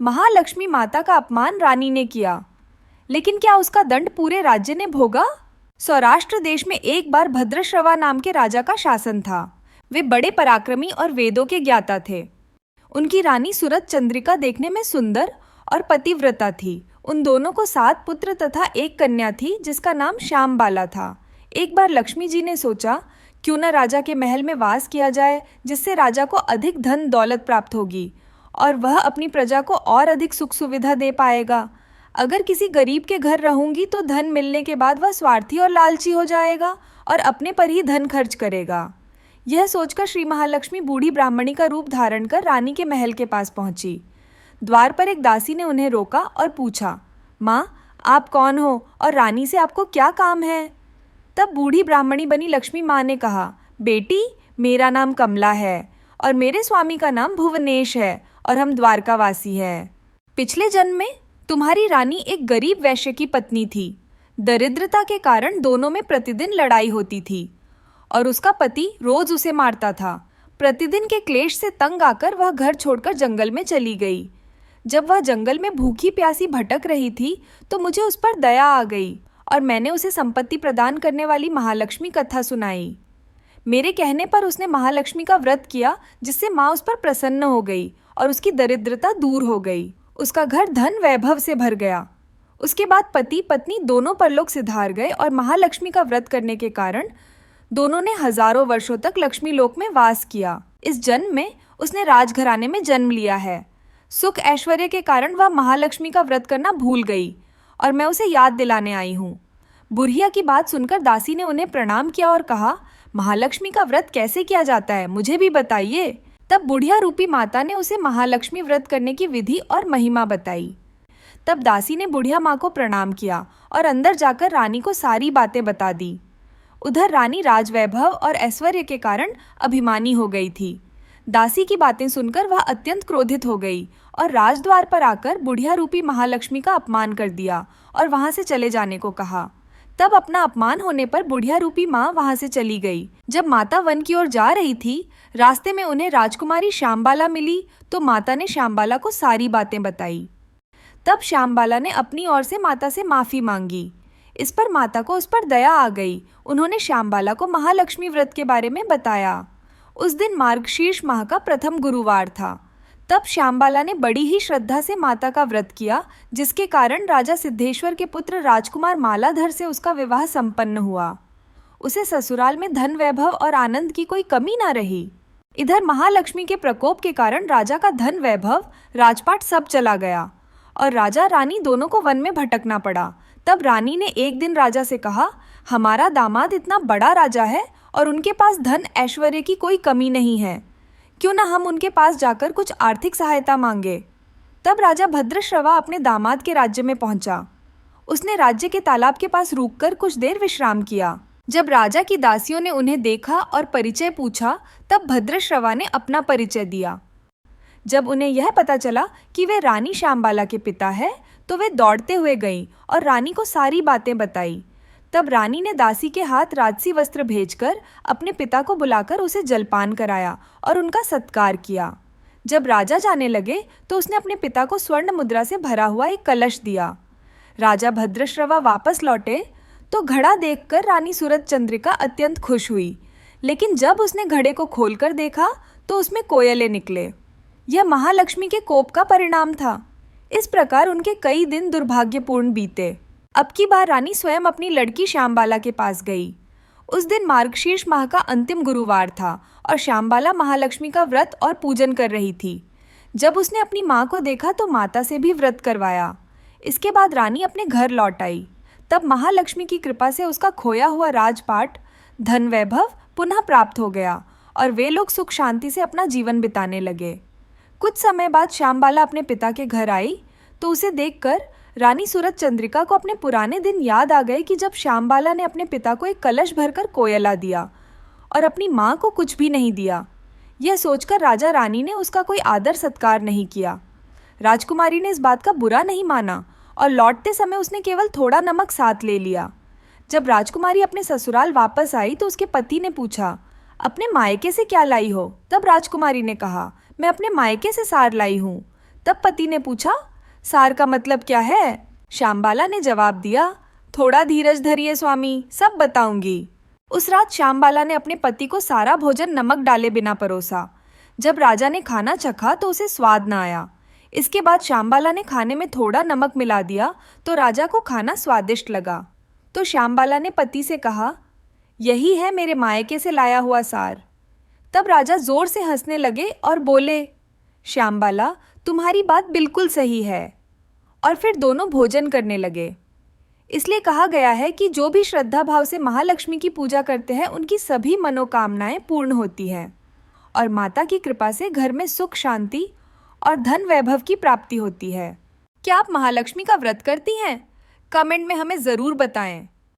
महालक्ष्मी माता का अपमान रानी ने किया, लेकिन क्या उसका दंड पूरे राज्य ने भोगा? सौराष्ट्र देश में एक बार भद्रश्रवा नाम के राजा का शासन था। वे बड़े पराक्रमी और वेदों के ज्ञाता थे। उनकी रानी सूरत चंद्रिका देखने में सुंदर और पतिव्रता थी। उन दोनों को 7 पुत्र तथा एक कन्या थी जिसका नाम श्यामबाला था। एक बार लक्ष्मी जी ने सोचा, क्यों न राजा के महल में वास किया जाए, जिससे राजा को अधिक धन दौलत प्राप्त होगी और वह अपनी प्रजा को और अधिक सुख सुविधा दे पाएगा। अगर किसी गरीब के घर रहूंगी तो धन मिलने के बाद वह स्वार्थी और लालची हो जाएगा और अपने पर ही धन खर्च करेगा। यह सोचकर श्री महालक्ष्मी बूढ़ी ब्राह्मणी का रूप धारण कर रानी के महल के पास पहुंची। द्वार पर एक दासी ने उन्हें रोका और पूछा, माँ, आप कौन हो और रानी से आपको क्या काम है? तब बूढ़ी ब्राह्मणी बनी लक्ष्मी माँ ने कहा, बेटी, मेरा नाम कमला है और मेरे स्वामी का नाम भुवनेश है और हम द्वारकावासी हैं। पिछले जन्म में तुम्हारी रानी एक गरीब वैश्य की पत्नी थी। दरिद्रता के कारण दोनों में प्रतिदिन लड़ाई होती थी और उसका पति रोज उसे मारता था। प्रतिदिन के क्लेश से तंग आकर वह घर छोड़कर जंगल में चली गई। जब वह जंगल में भूखी प्यासी भटक रही थी तो मुझे उस पर दया आ गई और मैंने उसे संपत्ति प्रदान करने वाली महालक्ष्मी कथा सुनाई। मेरे कहने पर उसने महालक्ष्मी का व्रत किया, जिससे माँ उस पर प्रसन्न हो गई और उसकी दरिद्रता दूर हो गई। उसका घर धन वैभव से भर गया। उसके बाद पति पत्नी दोनों परलोक सिधार गए और महालक्ष्मी का व्रत करने के कारण दोनों ने हजारों वर्षों तक लक्ष्मी लोक में वास किया। इस जन्म में उसने राजघराने में जन्म लिया है। सुख ऐश्वर्य के कारण वह महालक्ष्मी का व्रत करना भूल गई और मैं उसे याद दिलाने आई हूँ। बुढ़िया की बात सुनकर दासी ने उन्हें प्रणाम किया और कहा, महालक्ष्मी का व्रत कैसे किया जाता है, मुझे भी बताइए। तब बुढ़िया रूपी माता ने उसे महालक्ष्मी व्रत करने की विधि और महिमा बताई। तब दासी ने बुढ़िया माँ को प्रणाम किया और अंदर जाकर रानी को सारी बातें बता दी। उधर रानी राजवैभव और ऐश्वर्य के कारण अभिमानी हो गई थी। दासी की बातें सुनकर वह अत्यंत क्रोधित हो गई और राजद्वार पर आकर बुढ़िया रूपी महालक्ष्मी का अपमान कर दिया और वहां से चले जाने को कहा। तब अपना अपमान होने पर बुढ़िया रूपी माँ वहां से चली गई। जब माता वन की ओर जा रही थी, रास्ते में उन्हें राजकुमारी श्यामबाला मिली तो माता ने श्यामबाला को सारी बातें बताई। तब श्यामबाला ने अपनी ओर से माता से माफी मांगी। इस पर माता को उस पर दया आ गई। उन्होंने श्यामबाला को महालक्ष्मी व्रत के बारे में बताया। उस दिन मार्गशीर्ष माह का प्रथम गुरुवार था। तब श्यामबाला ने बड़ी ही श्रद्धा से माता का व्रत किया, जिसके कारण राजा सिद्धेश्वर के पुत्र राजकुमार मालाधर से उसका विवाह संपन्न हुआ। उसे ससुराल में धन वैभव और आनंद की कोई कमी न रही। इधर महालक्ष्मी के प्रकोप के कारण राजा का धन वैभव, राजपाट सब चला गया और राजा रानी दोनों को वन में भटकना पड़ा। तब रानी ने एक दिन राजा से कहा, हमारा दामाद इतना बड़ा राजा है और उनके पास धन ऐश्वर्य की कोई कमी नहीं है, क्यों न हम उनके पास जाकर कुछ आर्थिक सहायता मांगे। तब राजा भद्रश्रवा अपने दामाद के राज्य में पहुंचा। उसने राज्य के तालाब के पास रुककर कुछ देर विश्राम किया। जब राजा की दासियों ने उन्हें देखा और परिचय पूछा, तब भद्रश्रवा ने अपना परिचय दिया। जब उन्हें यह पता चला कि वे रानी श्यामबाला के पिता है, तो वे दौड़ते हुए गईं और रानी को सारी बातें बताई। तब रानी ने दासी के हाथ राजसी वस्त्र भेजकर अपने पिता को बुलाकर उसे जलपान कराया और उनका सत्कार किया। जब राजा जाने लगे तो उसने अपने पिता को स्वर्ण मुद्रा से भरा हुआ एक कलश दिया। राजा भद्रश्रवा वापस लौटे तो घड़ा देखकर रानी सूरत चंद्रिका अत्यंत खुश हुई, लेकिन जब उसने घड़े को खोलकर देखा तो उसमें कोयले निकले। यह महालक्ष्मी के कोप का परिणाम था। इस प्रकार उनके कई दिन दुर्भाग्यपूर्ण बीते। अब की बार रानी स्वयं अपनी लड़की श्यामबाला के पास गई। उस दिन मार्गशीर्ष माह का अंतिम गुरुवार था और श्यामबाला महालक्ष्मी का व्रत और पूजन कर रही थी। जब उसने अपनी माँ को देखा तो माता से भी व्रत करवाया। इसके बाद रानी अपने घर लौट आई। तब महालक्ष्मी की कृपा से उसका खोया हुआ राजपाट, धन वैभव पुनः प्राप्त हो गया और वे लोग सुख शांति से अपना जीवन बिताने लगे। कुछ समय बाद श्यामबाला अपने पिता के घर आई तो उसे देखकर रानी सूरत चंद्रिका को अपने पुराने दिन याद आ गए कि जब श्यामबाला ने अपने पिता को एक कलश भरकर कोयला दिया और अपनी माँ को कुछ भी नहीं दिया। यह सोचकर राजा रानी ने उसका कोई आदर सत्कार नहीं किया। राजकुमारी ने इस बात का बुरा नहीं माना और लौटते समय उसने केवल थोड़ा नमक साथ ले लिया। जब राजकुमारी अपने ससुराल वापस आई तो उसके पति ने पूछा, अपने मायके से क्या लाई हो? तब राजकुमारी ने कहा, मैं अपने मायके से सार लाई हूँ। तब पति ने पूछा, सार का मतलब क्या है? श्यामबाला ने जवाब दिया, थोड़ा धीरज धरिए स्वामी, सब बताऊंगी। उस रात श्यामबाला ने अपने पति को सारा भोजन नमक डाले बिना परोसा। जब राजा ने खाना चखा तो उसे स्वाद न आया। इसके बाद श्यामबाला ने खाने में थोड़ा नमक मिला दिया तो राजा को खाना स्वादिष्ट लगा। तो श्यामबाला ने पति से कहा, यही है मेरे मायके से लाया हुआ सार। तब राजा जोर से हंसने लगे और बोले, श्यामबाला, तुम्हारी बात बिल्कुल सही है। और फिर दोनों भोजन करने लगे। इसलिए कहा गया है कि जो भी श्रद्धा भाव से महालक्ष्मी की पूजा करते हैं उनकी सभी मनोकामनाएं पूर्ण होती हैं और माता की कृपा से घर में सुख शांति और धन वैभव की प्राप्ति होती है। क्या आप महालक्ष्मी का व्रत करती हैं? कमेंट में हमें ज़रूर बताएं।